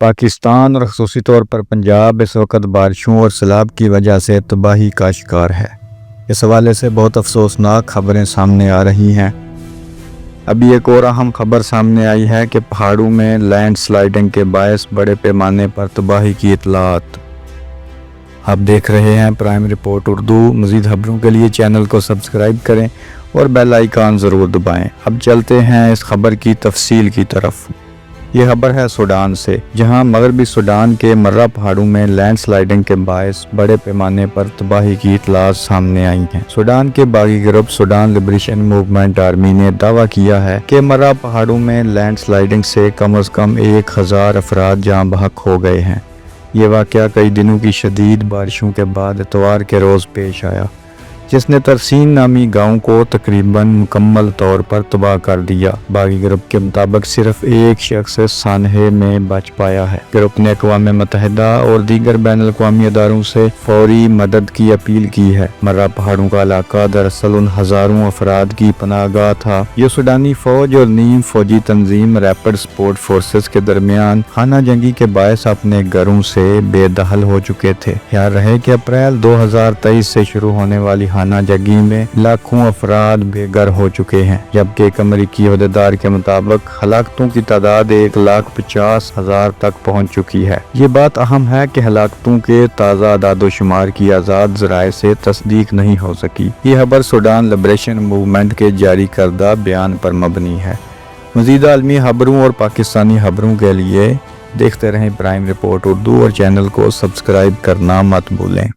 پاکستان اور خصوصی طور پر پنجاب اس وقت بارشوں اور سیلاب کی وجہ سے تباہی کا شکار ہے۔ اس حوالے سے بہت افسوسناک خبریں سامنے آ رہی ہیں۔ ابھی ایک اور اہم خبر سامنے آئی ہے کہ پہاڑوں میں لینڈ سلائیڈنگ کے باعث بڑے پیمانے پر تباہی کی اطلاعات۔ آپ دیکھ رہے ہیں پرائم رپورٹ اردو۔ مزید خبروں کے لیے چینل کو سبسکرائب کریں اور بیل آئیکن ضرور دبائیں۔ اب چلتے ہیں اس خبر کی تفصیل کی طرف۔ یہ خبر ہے سوڈان سے، جہاں مغربی سوڈان کے مرہ پہاڑوں میں لینڈ سلائیڈنگ کے باعث بڑے پیمانے پر تباہی کی اطلاعات سامنے آئی ہیں۔ سوڈان کے باغی group Sudan liberation movement army نے دعویٰ کیا ہے کہ مرہ پہاڑوں میں لینڈ سلائیڈنگ سے کم از کم 1000 افراد جاں بحق ہو گئے ہیں۔ یہ واقعہ کئی دنوں کی شدید بارشوں کے بعد اتوار کے روز پیش آیا، جس نے ترسین نامی گاؤں کو تقریباً مکمل طور پر تباہ کر دیا۔ باغی گروپ کے مطابق صرف ایک شخص سانحے میں بچ پایا ہے۔ گروپ نے اقوام متحدہ اور دیگر بین الاقوامی اداروں سے فوری مدد کی اپیل کی ہے۔ مرہ پہاڑوں کا علاقہ دراصل ان ہزاروں افراد کی پناہ گاہ تھا جو سوڈانی فوج اور نیم فوجی تنظیم ریپڈ سپورٹ فورسز کے درمیان خانہ جنگی کے باعث اپنے گھروں سے بے دخل ہو چکے تھے۔ خیال رہے کہ اپریل 2023 سے شروع ہونے والی خانہ جنگی میں لاکھوں افراد بے گھر ہو چکے ہیں، جبکہ ایک امریکی عہدیدار کے مطابق ہلاکتوں کی تعداد 150,000 تک پہنچ چکی ہے۔ یہ بات اہم ہے کہ ہلاکتوں کے تازہ اعداد و شمار کی آزاد ذرائع سے تصدیق نہیں ہو سکی۔ یہ خبر سوڈان لبریشن موومنٹ کے جاری کردہ بیان پر مبنی ہے۔ مزید عالمی خبروں اور پاکستانی خبروں کے لیے دیکھتے رہیں پرائم رپورٹ اردو اور چینل کو سبسکرائب کرنا مت بھولیں۔